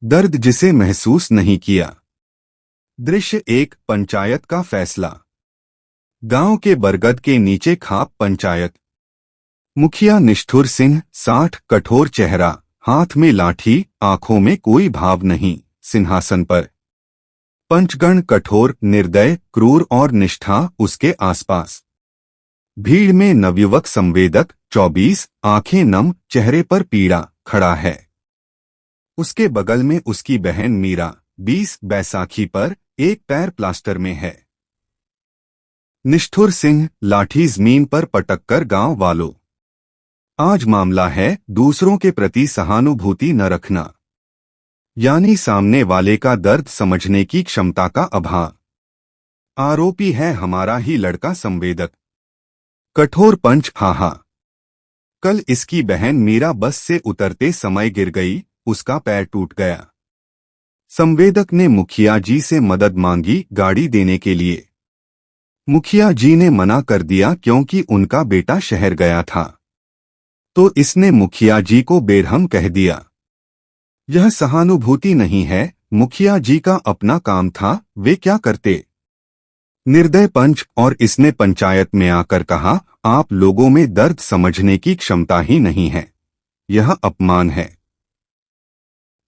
दर्द जिसे महसूस नहीं किया। दृश्य एक, पंचायत का फैसला। गांव के बरगद के नीचे खाप पंचायत। मुखिया निष्ठुर सिंह 60, कठोर चेहरा, हाथ में लाठी, आंखों में कोई भाव नहीं, सिंहासन पर। पंचगण कठोर, निर्दय, क्रूर और निष्ठा उसके आसपास। भीड़ में नवयुवक संवेदक 24, आंखें नम, चेहरे पर पीड़ा, खड़ा है। उसके बगल में उसकी बहन मीरा 20, बैसाखी पर, एक पैर प्लास्टर में है। निष्ठुर सिंह, लाठी जमीन पर पटककर गांव वालों। आज मामला है दूसरों के प्रति सहानुभूति न रखना, यानी सामने वाले का दर्द समझने की क्षमता का अभाव। आरोपी है हमारा ही लड़का संवेदक। कठोर पंच, हाहा। कल इसकी बहन मीरा बस से उतरते समय गिर गई, उसका पैर टूट गया। संवेदक ने मुखिया जी से मदद मांगी गाड़ी देने के लिए। मुखिया जी ने मना कर दिया क्योंकि उनका बेटा शहर गया था। तो इसने मुखिया जी को बेरहम कह दिया। यह सहानुभूति नहीं है, मुखिया जी का अपना काम था, वे क्या करते। निर्दय पंच, और इसने पंचायत में आकर कहा, आप लोगों में दर्द समझने की क्षमता ही नहीं है। यह अपमान है।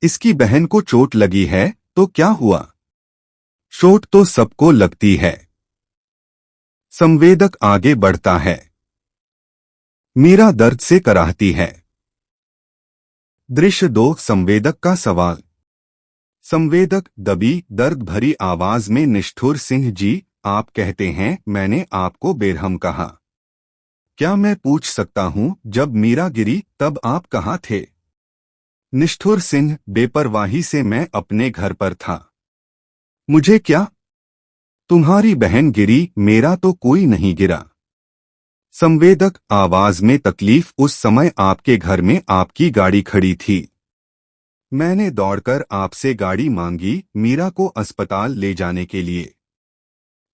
इसकी बहन को चोट लगी है तो क्या हुआ? चोट तो सबको लगती है। संवेदक आगे बढ़ता है। मीरा दर्द से कराहती है। दृश्य 2, संवेदक का सवाल। संवेदक दबी, दर्द भरी आवाज में, निष्ठुर सिंह जी, आप कहते हैं मैंने आपको बेरहम कहा। क्या मैं पूछ सकता हूं, जब मीरा गिरी तब आप कहाँ थे? निष्ठुर सिंह, बेपरवाही से मैं अपने घर पर था। मुझे क्या? तुम्हारी बहन गिरी, मेरा तो कोई नहीं गिरा। संवेदक, आवाज में तकलीफ, उस समय आपके घर में आपकी गाड़ी खड़ी थी। मैंने दौड़कर आपसे गाड़ी मांगी मीरा को अस्पताल ले जाने के लिए।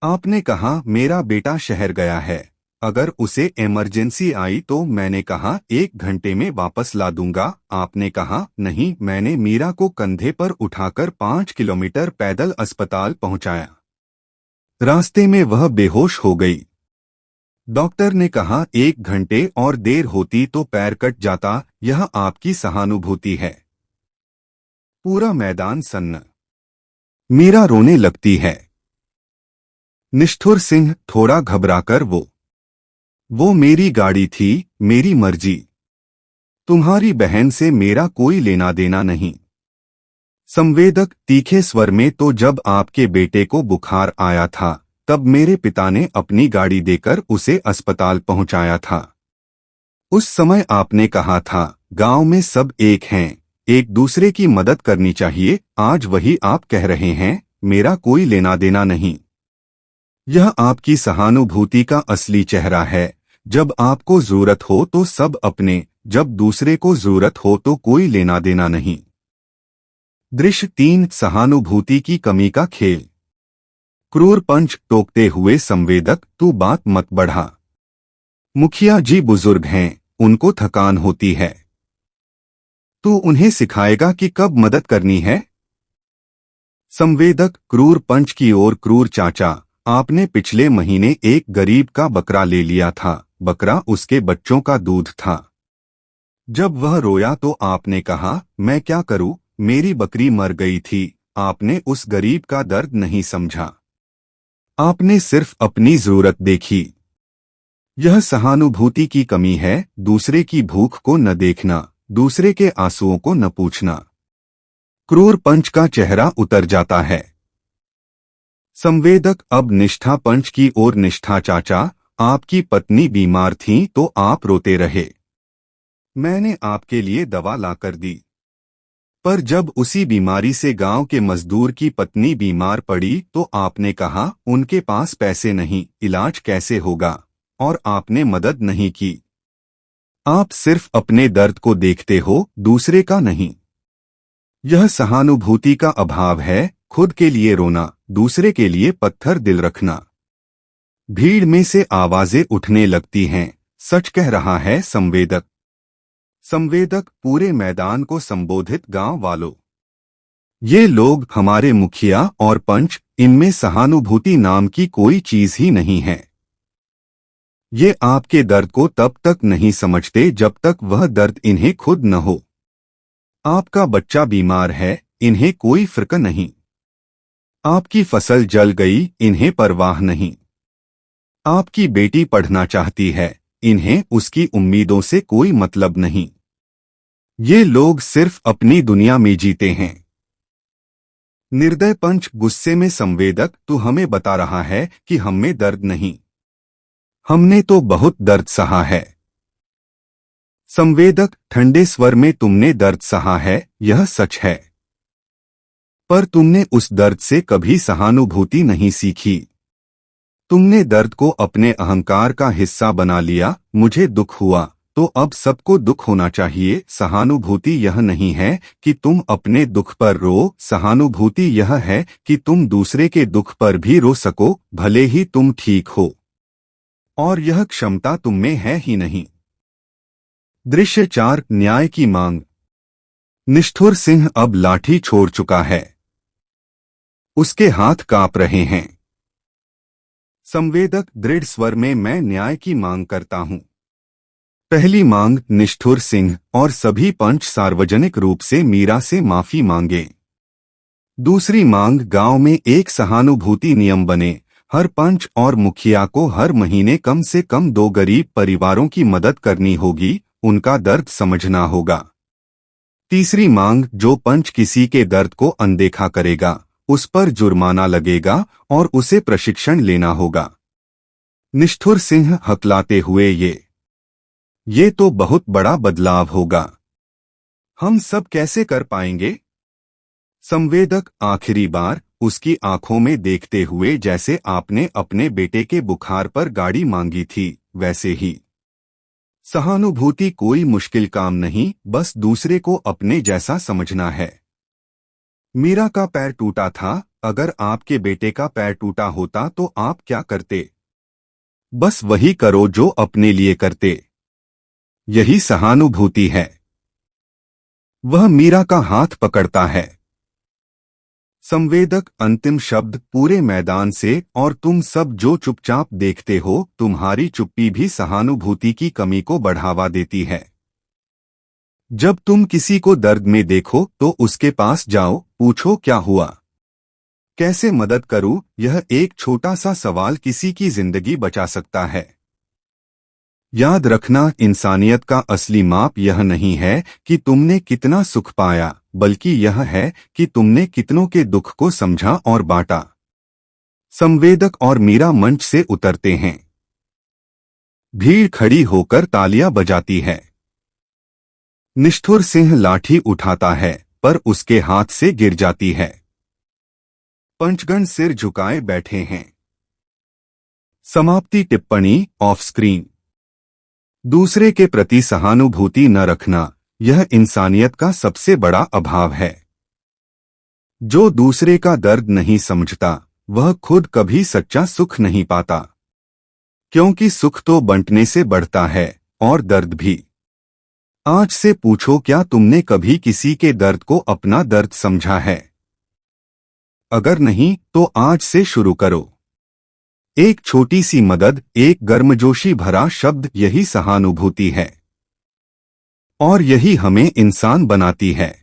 आपने कहा मेरा बेटा शहर गया है, अगर उसे इमरजेंसी आई तो मैंने कहा 1 घंटे में वापस ला दूंगा। आपने कहा नहीं, मैंने मीरा को कंधे पर उठाकर 5 किलोमीटर पैदल अस्पताल पहुंचाया। रास्ते में वह बेहोश हो गई। डॉक्टर ने कहा 1 घंटे और देर होती तो पैर कट जाता। यह आपकी सहानुभूति है। पूरा मैदान सन्न। मीरा रोने लगती है। निष्ठुर सिंह, थोड़ा घबराकर, वो मेरी गाड़ी थी, मेरी मर्जी। तुम्हारी बहन से मेरा कोई लेना देना नहीं। संवेदक, तीखे स्वर में, तो जब आपके बेटे को बुखार आया था तब मेरे पिता ने अपनी गाड़ी देकर उसे अस्पताल पहुंचाया था। उस समय आपने कहा था गांव में सब एक हैं, एक दूसरे की मदद करनी चाहिए। आज वही आप कह रहे हैं, मेरा कोई लेना देना नहीं। यह आपकी सहानुभूति का असली चेहरा है। जब आपको जरूरत हो तो सब अपने, जब दूसरे को जरूरत हो तो कोई लेना देना नहीं। दृश्य 3, सहानुभूति की कमी का खेल। क्रूर पंच, टोकते हुए संवेदक, तू बात मत बढ़ा। मुखिया जी बुजुर्ग हैं, उनको थकान होती है। तू उन्हें सिखाएगा कि कब मदद करनी है। संवेदक, क्रूर पंच की ओर, क्रूर चाचा, आपने पिछले महीने एक गरीब का बकरा ले लिया था। बकरा उसके बच्चों का दूध था। जब वह रोया तो आपने कहा मैं क्या करूं, मेरी बकरी मर गई थी। आपने उस गरीब का दर्द नहीं समझा। आपने सिर्फ अपनी जरूरत देखी। यह सहानुभूति की कमी है, दूसरे की भूख को न देखना, दूसरे के आंसुओं को न पूछना। क्रूर पंच का चेहरा उतर जाता है। संवेदक, अब निष्ठा पंच की ओर, निष्ठा चाचा, आपकी पत्नी बीमार थी तो आप रोते रहे। मैंने आपके लिए दवा लाकर दी। पर जब उसी बीमारी से गांव के मजदूर की पत्नी बीमार पड़ी तो आपने कहा उनके पास पैसे नहीं, इलाज कैसे होगा, और आपने मदद नहीं की। आप सिर्फ अपने दर्द को देखते हो, दूसरे का नहीं। यह सहानुभूति का अभाव है, खुद के लिए रोना, दूसरे के लिए पत्थर दिल रखना। भीड़ में से आवाजें उठने लगती हैं, सच कह रहा है संवेदक। संवेदक, पूरे मैदान को संबोधित, गांव वालों। ये लोग हमारे मुखिया और पंच, इनमें सहानुभूति नाम की कोई चीज ही नहीं है। ये आपके दर्द को तब तक नहीं समझते जब तक वह दर्द इन्हें खुद न हो। आपका बच्चा बीमार है, इन्हें कोई फिक्र नहीं। आपकी फसल जल गई, इन्हें परवाह नहीं। आपकी बेटी पढ़ना चाहती है, इन्हें उसकी उम्मीदों से कोई मतलब नहीं। ये लोग सिर्फ अपनी दुनिया में जीते हैं। निर्दय पंच गुस्से में संवेदक, तू हमें बता रहा है कि हममें दर्द नहीं। हमने तो बहुत दर्द सहा है। संवेदक ठंडे स्वर में, तुमने दर्द सहा है, यह सच है। पर तुमने उस दर्द से कभी सहानुभूति नहीं सीखी। तुमने दर्द को अपने अहंकार का हिस्सा बना लिया। मुझे दुख हुआ तो अब सबको दुख होना चाहिए। सहानुभूति यह नहीं है कि तुम अपने दुख पर रो, सहानुभूति यह है कि तुम दूसरे के दुख पर भी रो सको, भले ही तुम ठीक हो। और यह क्षमता तुम में है ही नहीं। दृश्य 4, न्याय की मांग। निष्ठुर सिंह अब लाठी छोड़ चुका है। उसके हाथ कांप रहे हैं। संवेदक दृढ़ स्वर में, मैं न्याय की मांग करता हूं। पहली मांग, निष्ठुर सिंह और सभी पंच सार्वजनिक रूप से मीरा से माफी मांगे। दूसरी मांग, गांव में एक सहानुभूति नियम बने। हर पंच और मुखिया को हर महीने कम से कम 2 गरीब परिवारों की मदद करनी होगी, उनका दर्द समझना होगा। तीसरी मांग, जो पंच किसी के दर्द को अनदेखा करेगा, उस पर जुर्माना लगेगा और उसे प्रशिक्षण लेना होगा। निष्ठुर सिंह हकलाते हुए, ये तो बहुत बड़ा बदलाव होगा। हम सब कैसे कर पाएंगे? संवेदक आखिरी बार उसकी आंखों में देखते हुए, जैसे आपने अपने बेटे के बुखार पर गाड़ी मांगी थी, वैसे ही। सहानुभूति कोई मुश्किल काम नहीं, बस दूसरे को अपने जैसा समझना है। मीरा का पैर टूटा था, अगर आपके बेटे का पैर टूटा होता तो आप क्या करते? बस वही करो जो अपने लिए करते। यही सहानुभूति है। वह मीरा का हाथ पकड़ता है। संवेदक अंतिम शब्द पूरे मैदान से, और तुम सब जो चुपचाप देखते हो, तुम्हारी चुप्पी भी सहानुभूति की कमी को बढ़ावा देती है। जब तुम किसी को दर्द में देखो तो उसके पास जाओ, पूछो क्या हुआ, कैसे मदद करूं। यह एक छोटा सा सवाल किसी की जिंदगी बचा सकता है। याद रखना, इंसानियत का असली माप यह नहीं है कि तुमने कितना सुख पाया, बल्कि यह है कि तुमने कितनों के दुख को समझा और बांटा। संवेदक और मीरा मंच से उतरते हैं। भीड़ खड़ी होकर तालियां बजाती है। निष्ठुर सिंह लाठी उठाता है, पर उसके हाथ से गिर जाती है। पंचगण सिर झुकाए बैठे हैं। समाप्ति टिप्पणी ऑफ स्क्रीन। दूसरे के प्रति सहानुभूति न रखना, यह इंसानियत का सबसे बड़ा अभाव है। जो दूसरे का दर्द नहीं समझता, वह खुद कभी सच्चा सुख नहीं पाता। क्योंकि सुख तो बंटने से बढ़ता है, और दर्द भी। आज से पूछो, क्या तुमने कभी किसी के दर्द को अपना दर्द समझा है? अगर नहीं, तो आज से शुरू करो। एक छोटी सी मदद, एक गर्मजोशी भरा शब्द, यही सहानुभूति है। और यही हमें इंसान बनाती है।